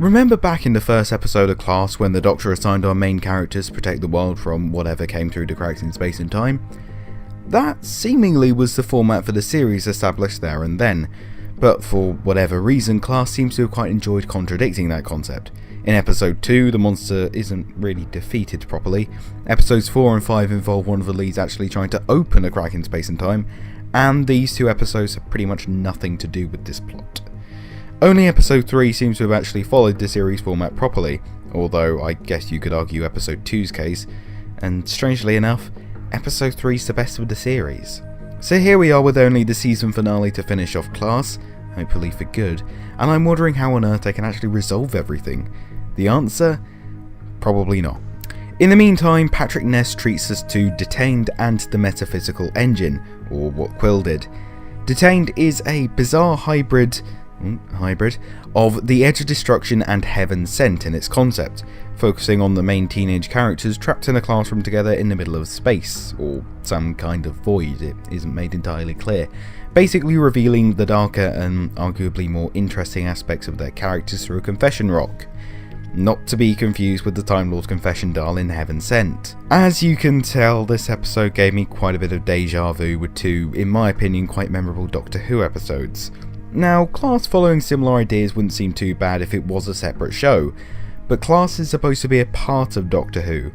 Remember back in the first episode of Class when the Doctor assigned our main characters to protect the world from whatever came through the cracks in space and time? That seemingly was the format for the series established there and then, but for whatever reason Class seems to have quite enjoyed contradicting that concept. In episode 2 the monster isn't really defeated properly, episodes 4 and 5 involve one of the leads actually trying to open a crack in space and time, and these two episodes have pretty much nothing to do with this plot. Only episode 3 seems to have actually followed the series format properly, although I guess you could argue episode 2's case, and strangely enough, episode 3's the best of the series. So here we are with only the season finale to finish off Class, hopefully for good, and I'm wondering how on earth they can actually resolve everything. The answer? Probably not. In the meantime, Patrick Ness treats us to Detained and the Metaphysical engine, or what Quill did. Detained is a bizarre hybrid of The Edge of Destruction and Heaven Sent in its concept, focusing on the main teenage characters trapped in a classroom together in the middle of space, or some kind of void, it isn't made entirely clear, basically revealing the darker and arguably more interesting aspects of their characters through a confession rock. Not to be confused with the Time Lord's confession dial in Heaven Sent. As you can tell, this episode gave me quite a bit of deja vu with two, in my opinion, quite memorable Doctor Who episodes. Now, Class following similar ideas wouldn't seem too bad if it was a separate show, but Class is supposed to be a part of Doctor Who.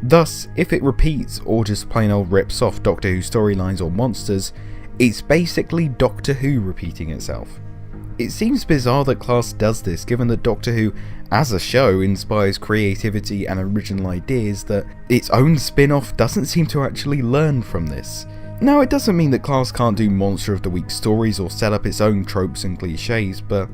Thus, if it repeats or just plain old rips off Doctor Who storylines or monsters, it's basically Doctor Who repeating itself. It seems bizarre that Class does this, given that Doctor Who, as a show, inspires creativity and original ideas that its own spin-off doesn't seem to actually learn from this. Now, it doesn't mean that Class can't do Monster of the Week stories or set up its own tropes and cliches, but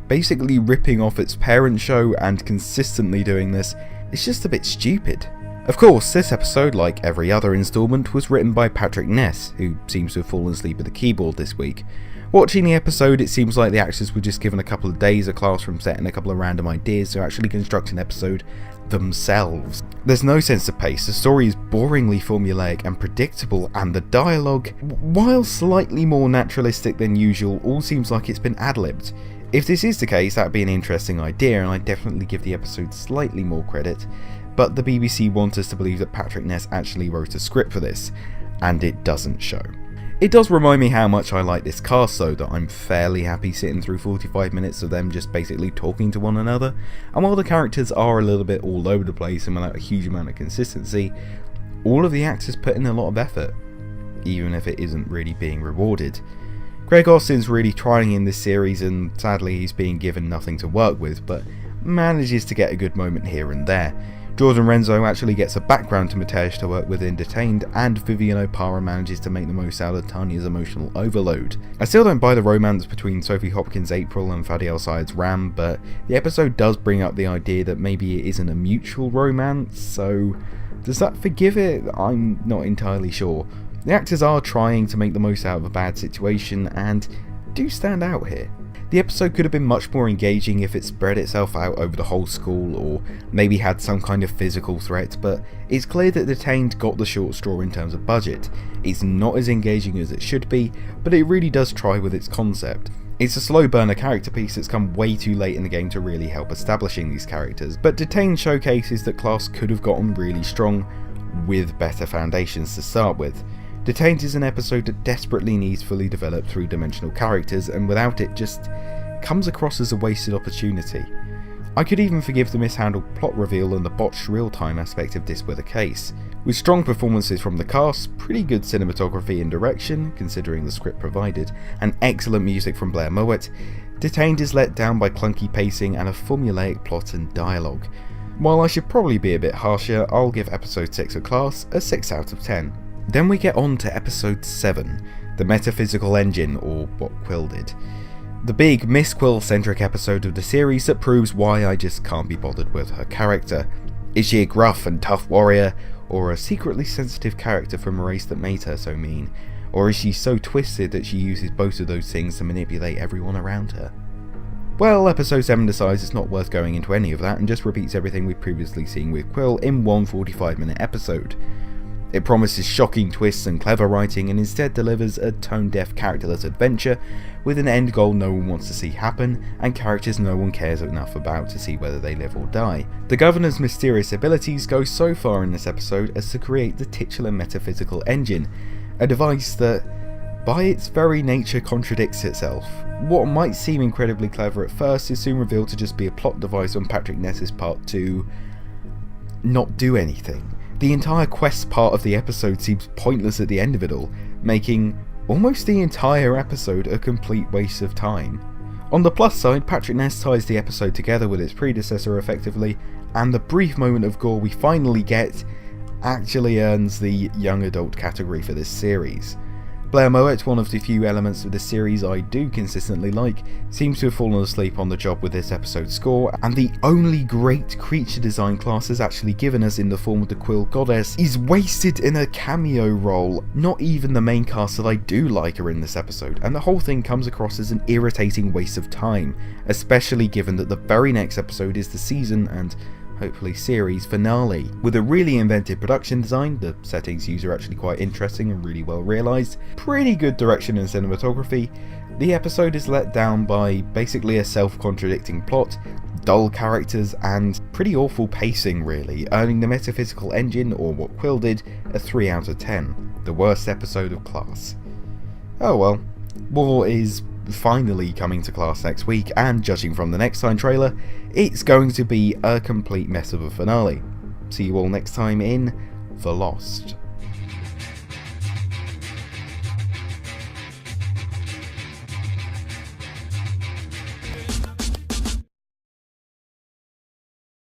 basically ripping off its parent show and consistently doing this is just a bit stupid. Of course, this episode, like every other installment, was written by Patrick Ness, who seems to have fallen asleep at the keyboard this week. Watching the episode, it seems like the actors were just given a couple of days of classroom set and a couple of random ideas to actually construct an episode themselves. There's no sense of pace, the story is boringly formulaic and predictable, and the dialogue, while slightly more naturalistic than usual, all seems like it's been ad-libbed. If this is the case, that'd be an interesting idea, and I'd definitely give the episode slightly more credit, but the BBC want us to believe that Patrick Ness actually wrote a script for this, and it doesn't show. It does remind me how much I like this cast though, that I'm fairly happy sitting through 45 minutes of them just basically talking to one another, and while the characters are a little bit all over the place and without a huge amount of consistency, all of the actors put in a lot of effort, even if it isn't really being rewarded. Greg Austin's really trying in this series, and sadly he's being given nothing to work with, but manages to get a good moment here and there. Jordan Renzo actually gets a background to Matesh to work with in Detained, and Vivian Oparah manages to make the most out of Tanya's emotional overload. I still don't buy the romance between Sophie Hopkins' April and Fady Elsayed's Ram, but the episode does bring up the idea that maybe it isn't a mutual romance, so does that forgive it? I'm not entirely sure. The actors are trying to make the most out of a bad situation and do stand out here. The episode could have been much more engaging if it spread itself out over the whole school, or maybe had some kind of physical threat, but it's clear that Detained got the short straw in terms of budget. It's not as engaging as it should be, but it really does try with its concept. It's a slow burner character piece that's come way too late in the game to really help establishing these characters, but Detained showcases that Class could have gotten really strong with better foundations to start with. Detained is an episode that desperately needs fully developed three-dimensional characters, and without it just comes across as a wasted opportunity. I could even forgive the mishandled plot reveal and the botched real-time aspect if this were the case. With strong performances from the cast, pretty good cinematography and direction, considering the script provided, and excellent music from Blair Mowat, Detained is let down by clunky pacing and a formulaic plot and dialogue. While I should probably be a bit harsher, I'll give episode 6 of Class a 6 out of 10. Then we get on to episode 7, the Metaphysical engine, or what Quill did. The big Miss Quill centric episode of the series that proves why I just can't be bothered with her character. Is she a gruff and tough warrior, or a secretly sensitive character from a race that made her so mean? Or is she so twisted that she uses both of those things to manipulate everyone around her? Well, episode 7 decides it's not worth going into any of that and just repeats everything we've previously seen with Quill in one 45-minute episode. It promises shocking twists and clever writing, and instead delivers a tone-deaf, characterless adventure with an end goal no one wants to see happen, and characters no one cares enough about to see whether they live or die. The Governor's mysterious abilities go so far in this episode as to create the titular Metaphysical engine, a device that, by its very nature, contradicts itself. What might seem incredibly clever at first is soon revealed to just be a plot device on Patrick Ness's part to not do anything. The entire quest part of the episode seems pointless at the end of it all, making almost the entire episode a complete waste of time. On the plus side, Patrick Ness ties the episode together with its predecessor effectively, and the brief moment of gore we finally get actually earns the young adult category for this series. Blair Mowat, one of the few elements of the series I do consistently like, seems to have fallen asleep on the job with this episode's score, and the only great creature design class is actually given us in the form of the Quill Goddess is wasted in a cameo role. Not even the main cast that I do like are in this episode, and the whole thing comes across as an irritating waste of time, especially given that the very next episode is the season and hopefully series finale. With a really inventive production design, the settings used are actually quite interesting and really well realised, pretty good direction and cinematography, the episode is let down by basically a self-contradicting plot, dull characters, and pretty awful pacing really, earning the Metaphysical engine, or what Quill did, a 3 out of 10. The worst episode of Class. Oh well, war is finally coming to Class next week, and judging from the next time trailer, it's going to be a complete mess of a finale. See you all next time in The Lost.